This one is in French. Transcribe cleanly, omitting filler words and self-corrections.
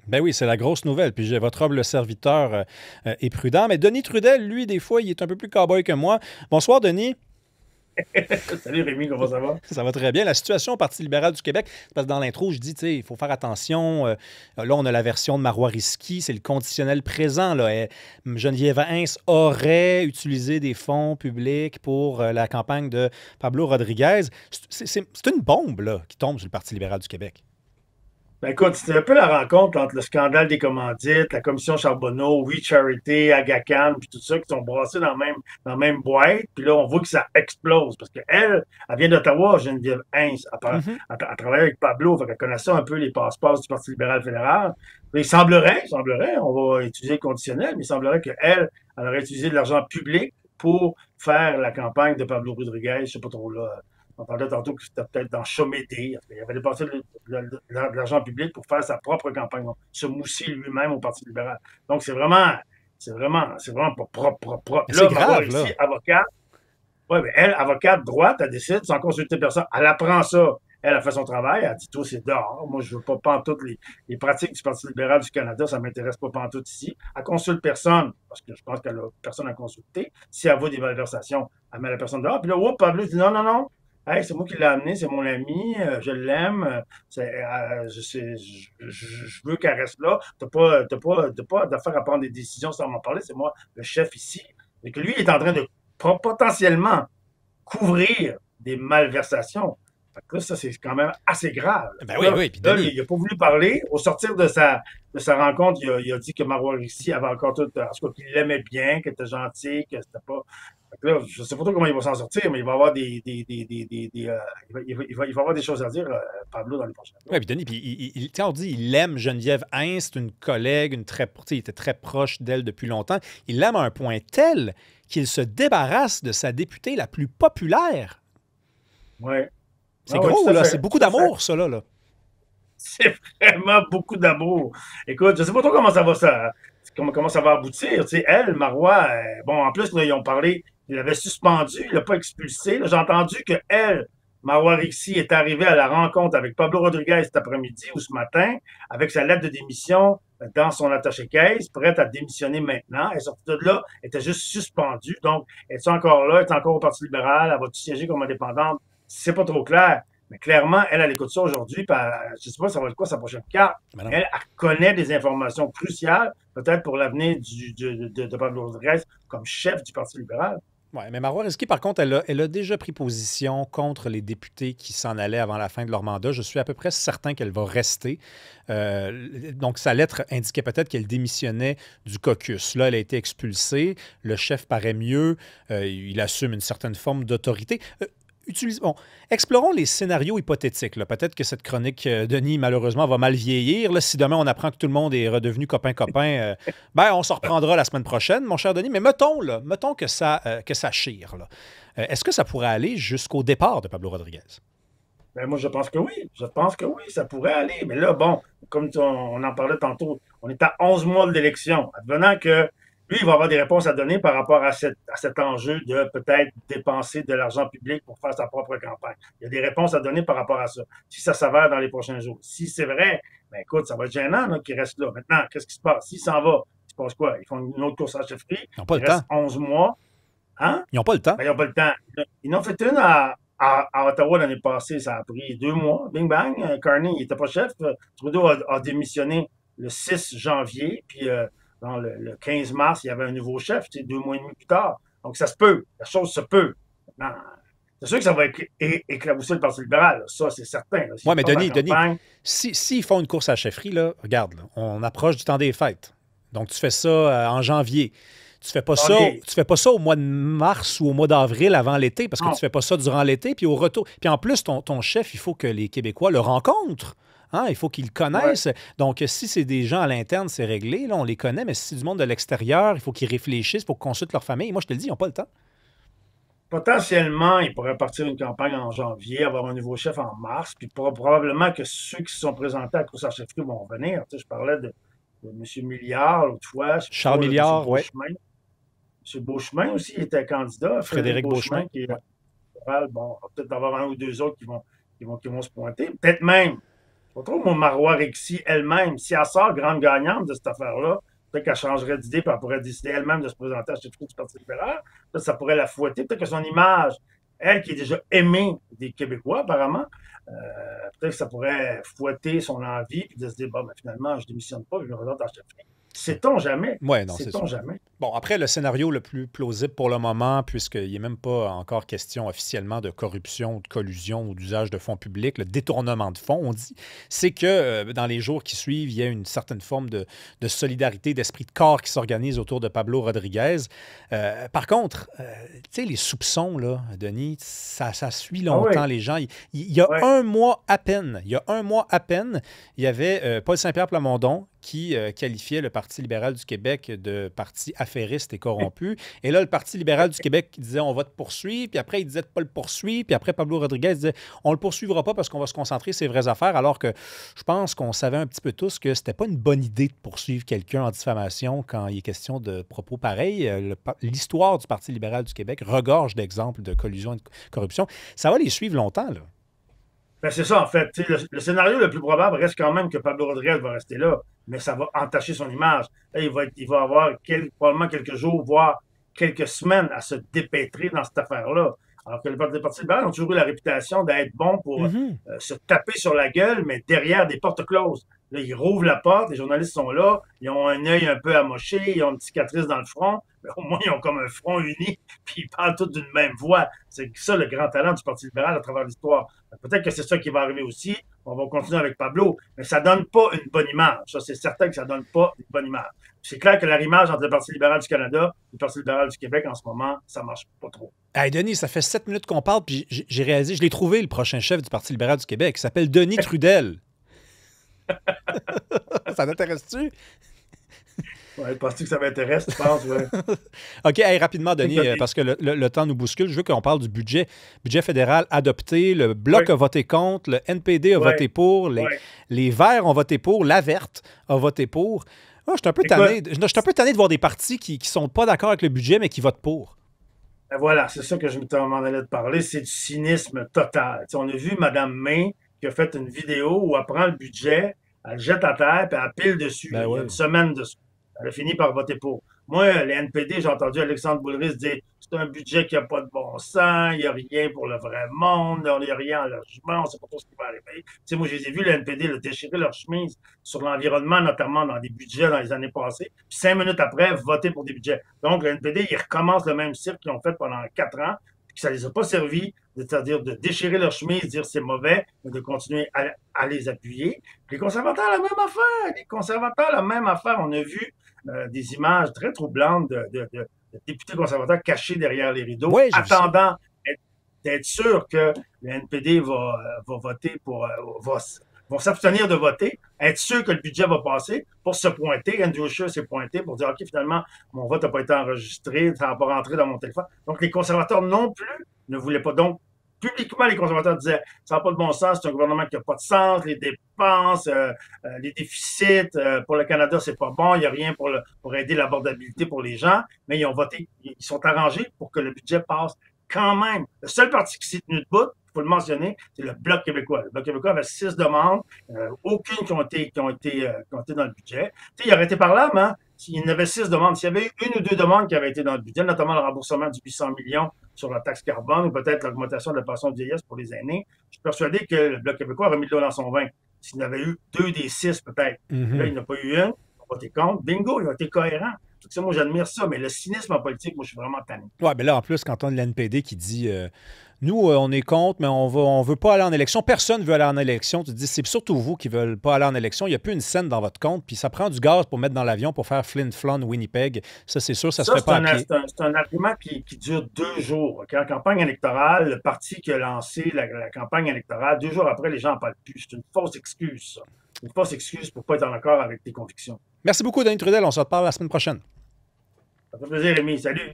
Ben oui, c'est la grosse nouvelle. Puis votre humble serviteur est prudent. Mais Denis Trudel, lui, des fois, il est un peu plus cow-boy que moi. Bonsoir, Denis. Salut Rémi, comment ça va? Ça va très bien. La situation au Parti libéral du Québec, c'est parce que dans l'intro, je dis, tu sais, il faut faire attention. Là, on a la version de Marois Risky, c'est le conditionnel présent. Là. Geneviève Hins aurait utilisé des fonds publics pour la campagne de Pablo Rodriguez. C'est une bombe là, qui tombe sur le Parti libéral du Québec. Ben écoute, c'était un peu la rencontre entre le scandale des commandites, la commission Charbonneau, We Charity, Agacan, puis tout ça, qui sont brassés dans la même boîte. Puis là, on voit que ça explose. Parce qu'elle, elle vient d'Ottawa, Geneviève Hins. Mhm. Elle travaille avec Pablo, fait qu'elle connaissait un peu les passe-passe du Parti libéral fédéral. Il semblerait, on va utiliser le conditionnel, mais il semblerait qu'elle, elle aurait utilisé de l'argent public pour faire la campagne de Pablo Rodriguez, je sais pas trop là. On parlait tantôt que c'était peut-être dans Chomédé. Il avait dépensé de l'argent public pour faire sa propre campagne, donc, se mousser lui-même au Parti libéral. Donc, c'est vraiment pas propre, propre, Mais propre. c'est Là, Marois grave, ici, là. avocate, ouais, mais elle, avocate droite, elle décide sans consulter personne. Elle apprend ça. Elle a fait son travail. Elle a dit, toi, c'est dehors. Moi, je veux pas pantoute les pratiques du Parti libéral du Canada. Ça m'intéresse pas pantoute ici. Elle consulte personne, parce que je pense qu'elle a personne à consulter. Si elle voit des malversations, elle met la personne dehors. Puis là, Pablo dit, non, non, non. Hey, c'est moi qui l'ai amené, c'est mon ami, je l'aime, je veux qu'elle reste là. T'as pas d'affaire à prendre des décisions sans m'en parler, c'est moi le chef ici. Et que lui, il est en train de potentiellement couvrir des malversations. Fait que là, ça, c'est quand même assez grave. Fait Ben que oui, là, oui. Puis là, Denis, il n'a pas voulu parler. Au sortir de sa rencontre, il a dit que Marois Rissi avait encore tout, en tout cas, qu'il l'aimait bien, qu'il était gentil, que c'était pas. Fait que là, je ne sais pas trop comment il va s'en sortir, mais il va avoir il va avoir des choses à dire, Pablo, dans les prochains ouais, jours. puis Denis, puis tu sais, on dit il aime Geneviève Hins, c'est une collègue, tu sais, il était très proche d'elle depuis longtemps. Il l'aime à un point tel qu'il se débarrasse de sa députée la plus populaire. Oui. C'est Ah oui, gros, tout à là. C'est fait. beaucoup Tout à fait. d'amour, ça, là. C'est vraiment beaucoup d'amour. Écoute, je sais pas trop comment ça va aboutir. Tu sais, elle, Marois, bon, en plus, là, ils ont parlé, ils l'avaient suspendu, il l'a pas expulsé. Là, j'ai entendu que elle, Marois Rixi, est arrivée à la rencontre avec Pablo Rodriguez cet après-midi ou ce matin, avec sa lettre de démission dans son attaché-caisse, prête à démissionner maintenant. Elle est sortie de là, elle était juste suspendue. Donc, est-elle encore là? Elle est encore au Parti libéral? Elle va-tu siéger comme indépendante? C'est pas trop clair. Mais clairement, elle écoute ça aujourd'hui, puis je ne sais pas ça va être quoi sa prochaine carte. Mais non. Elle connaît des informations cruciales, peut-être pour l'avenir de Pablo Rodriguez comme chef du Parti libéral. Ouais, mais Marois Risky, par contre, elle a déjà pris position contre les députés qui s'en allaient avant la fin de leur mandat. Je suis à peu près certain qu'elle va rester. Donc, sa lettre indiquait peut-être qu'elle démissionnait du caucus. Là, elle a été expulsée. Le chef paraît mieux. Il assume une certaine forme d'autorité. Bon, explorons les scénarios hypothétiques, là. Peut-être que cette chronique, Denis, malheureusement, va mal vieillir. Là, si demain on apprend que tout le monde est redevenu copain-copain, ben, on s'en reprendra la semaine prochaine, mon cher Denis. Mais mettons que ça chire. Là. Est-ce que ça pourrait aller jusqu'au départ de Pablo Rodriguez? Ben, moi, je pense que oui. Je pense que oui, ça pourrait aller. Mais là, bon, comme on en parlait tantôt, on est à 11 mois de l'élection. Advenant que lui, il va avoir des réponses à donner par rapport à cet enjeu de peut-être dépenser de l'argent public pour faire sa propre campagne. Il y a des réponses à donner par rapport à ça. Si ça s'avère dans les prochains jours. Si c'est vrai, ben écoute, ça va être gênant là, qu'il reste là. Maintenant, qu'est-ce qui se passe? S'il s'en va, il se passe quoi? Ils font une autre course à chefferie. Ils n'ont pas Il le temps. reste 11 mois. Hein? Ils n'ont pas le temps. Ben, ils n'ont pas le temps. Ils en ont fait une à Ottawa l'année passée. Ça a pris 2 mois. Bing bang. Carney, il n'était pas chef. Trudeau a démissionné le 6 janvier. Puis dans le 15 mars, il y avait un nouveau chef, 2 mois et demi plus tard. Donc ça se peut. La chose se peut. Maintenant, c'est sûr que ça va éclabousser le Parti libéral. Là. Ça, c'est certain. Ouais, S'ils mais partent en Denis, campagne, s'ils font une course à la chefferie, là, regarde, là, on approche du temps des fêtes. Donc, tu fais ça en janvier. janvier, Tu fais pas ça au mois de mars ou au mois d'avril avant l'été, parce que tu non. fais pas ça durant l'été, puis au retour. Puis en plus, ton chef, il faut que les Québécois le rencontrent. Hein? Il faut qu'ils le Ouais. connaissent. Donc, si c'est des gens à l'interne, c'est réglé. Là, on les connaît, mais si c'est du monde de l'extérieur, il faut qu'ils réfléchissent, il faut qu'ils consultent leur famille. Moi, je te le dis, ils n'ont pas le temps. Potentiellement, il pourrait partir une campagne en janvier, avoir un nouveau chef en mars, puis probablement que ceux qui se sont présentés à la course à la chefferie vont venir. Tu sais, je parlais de M. Milliard l'autre fois, je sais plus Charles trop, là, M. Milliard, ouais. Beauchemin. M. Beauchemin aussi était candidat, Frédéric Frédéric Beauchemin, Beauchemin, qui ouais. est libéral. Bon, il va peut-être avoir un ou deux autres qui vont se pointer. Peut-être même, Pas trop, moi, Marois Rixi elle-même, si elle sort grande gagnante de cette affaire-là, peut-être qu'elle changerait d'idée et elle pourrait décider elle-même de se présenter à la chefferie du Parti libéral. Peut-être que ça pourrait la fouetter. Peut-être que son image, elle qui est déjà aimée des Québécois, apparemment, peut-être que ça pourrait fouetter son envie et de se dire, bon, ben, finalement, je démissionne pas, je me présente à la chefferie. Sait-on jamais? Ouais, non, c'est Sait-on sûr. jamais? Bon, après, le scénario le plus plausible pour le moment, puisqu'il n'est même pas encore question officiellement de corruption ou de collusion ou d'usage de fonds publics, le détournement de fonds, on dit, c'est que dans les jours qui suivent, il y a une certaine forme de solidarité, d'esprit de corps qui s'organise autour de Pablo Rodriguez. Par contre, tu sais, les soupçons, là, Denis, ça suit Ah longtemps oui, les gens. Il y a oui, un mois à peine, il y a un mois à peine, il y avait Paul Saint-Pierre Plamondon qui qualifiait le Parti libéral du Québec de parti affairiste et corrompu. Et là, le Parti libéral du Québec qui disait on va te poursuivre, puis après, il disait de pas le poursuivre, puis après, Pablo Rodriguez disait on le poursuivra pas parce qu'on va se concentrer sur ses vraies affaires, alors que je pense qu'on savait un petit peu tous que c'était pas une bonne idée de poursuivre quelqu'un en diffamation quand il est question de propos pareils. L'histoire du Parti libéral du Québec regorge d'exemples de collusion et de corruption. Ça va les suivre longtemps, là. ben, c'est ça, en fait. Le scénario le plus probable reste quand même que Pablo Rodriguez va rester là, mais ça va entacher son image. Là, il va avoir probablement quelques jours, voire quelques semaines à se dépêtrer dans cette affaire-là. Alors que les partis libéraux ont toujours eu la réputation d'être bons pour Mhm. se taper sur la gueule, mais derrière des portes closes. Là, ils rouvrent la porte, les journalistes sont là, ils ont un œil un peu amoché, ils ont une cicatrice dans le front, mais au moins ils ont comme un front uni, puis ils parlent tous d'une même voix. C'est ça le grand talent du Parti libéral à travers l'histoire. Peut-être que c'est ça qui va arriver aussi. On va continuer avec Pablo, mais ça donne pas une bonne image. Ça, c'est certain que ça donne pas une bonne image. C'est clair que la image entre le Parti libéral du Canada et le Parti libéral du Québec en ce moment, ça marche pas trop. Hey Denis, ça fait 7 minutes qu'on parle, puis j'ai réalisé, je l'ai trouvé, le prochain chef du Parti libéral du Québec. Il s'appelle Denis Trudel. Ça t'intéresse-tu? Ouais, penses-tu que ça m'intéresse, tu penses, ouais. OK, hey, rapidement, Denis, parce que le temps nous bouscule, je veux qu'on parle du budget fédéral adopté. Le Oui, Bloc a voté contre, le NPD a oui, voté pour, oui. les Verts ont voté pour, la Verte a voté pour. Ah, je suis un peu Écoute, tanné, je suis un peu tanné de voir des partis qui ne sont pas d'accord avec le budget, mais qui votent pour. ben voilà, c'est ça que je m'en allais te parler, c'est du cynisme total. Tu sais, on a vu Mme May qui a fait une vidéo où elle prend le budget, elle le jette à terre, puis elle pile dessus. Ben Là. Il y a une oui. semaine dessus. Elle a fini par voter pour. Moi, les NPD, j'ai entendu Alexandre Boulris dire c'est un budget qui n'a pas de bon sens, il n'y a rien pour le vrai monde, il n'y a rien en logement, on ne sait pas trop ce qui va arriver. Tu sais, moi, je les ai vus, les NPD, là, déchirer leur chemise sur l'environnement, notamment dans des budgets dans les années passées, puis 5 minutes après, voter pour des budgets. Donc, le NPD, ils recommencent le même cirque qu'ils ont fait pendant 4 ans, puis ça ne les a pas servi, c'est-à-dire de déchirer leur chemise, dire c'est mauvais, mais de continuer à les appuyer. Puis les conservateurs, la même affaire. Les conservateurs, la même affaire. On a vu des images très troublantes de députés conservateurs cachés derrière les rideaux, Oui, j'ai vu ça. attendant d'être sûr que le NPD va voter va, vont s'abstenir de voter, être sûr que le budget va passer pour se pointer. Andrew Scheer s'est pointé pour dire, OK, finalement, mon vote n'a pas été enregistré, ça n'a pas rentré dans mon téléphone. Donc, les conservateurs non plus ne voulaient pas. Donc, publiquement, les conservateurs disaient, ça n'a pas de bon sens, c'est un gouvernement qui n'a pas de sens, les dépenses, les déficits, pour le Canada, c'est pas bon, il n'y a rien pour aider l'abordabilité pour les gens, mais ils ont voté, ils sont arrangés pour que le budget passe quand même. Le seul parti qui s'est tenu debout, il faut le mentionner, c'est le Bloc québécois. Le Bloc québécois avait 6 demandes, aucune qui ont été dans le budget. Tu sais, il aurait été parlable, hein? S'il y en avait 6 demandes, s'il y avait eu une ou deux demandes qui avaient été dans le budget, notamment le remboursement du 800 millions sur la taxe carbone ou peut-être l'augmentation de la pension de vieillesse pour les aînés, je suis persuadé que le Bloc québécois aurait mis de l'eau dans son vin. S'il y en avait eu 2 des 6, peut-être. Là, il Mhm. n'y en a pas eu une. Ils ont voté contre. Bingo, ils ont été cohérents. Ça, moi, j'admire ça, mais le cynisme en politique, moi, je suis vraiment tanné. Ouais, mais là, en plus, quand on a l'NPD qui dit nous, on est contre, mais on veut pas aller en élection. Personne veut aller en élection. Tu te dis, c'est surtout vous qui ne veulent pas aller en élection. Il n'y a plus une scène dans votre compte, puis ça prend du gaz pour mettre dans l'avion pour faire Flin Flon, Winnipeg. Ça, c'est sûr, ça se Ça, fait pas à pied. c'est un argument qui dure 2 jours. En campagne électorale, le parti qui a lancé la campagne électorale, 2 jours après, les gens n'en parlent plus. C'est une fausse excuse, ça. Une fausse excuse pour ne pas être en accord avec tes convictions. Merci beaucoup, Denis Trudel. On se reparle la semaine prochaine. Ça fait plaisir, Rémi. Salut.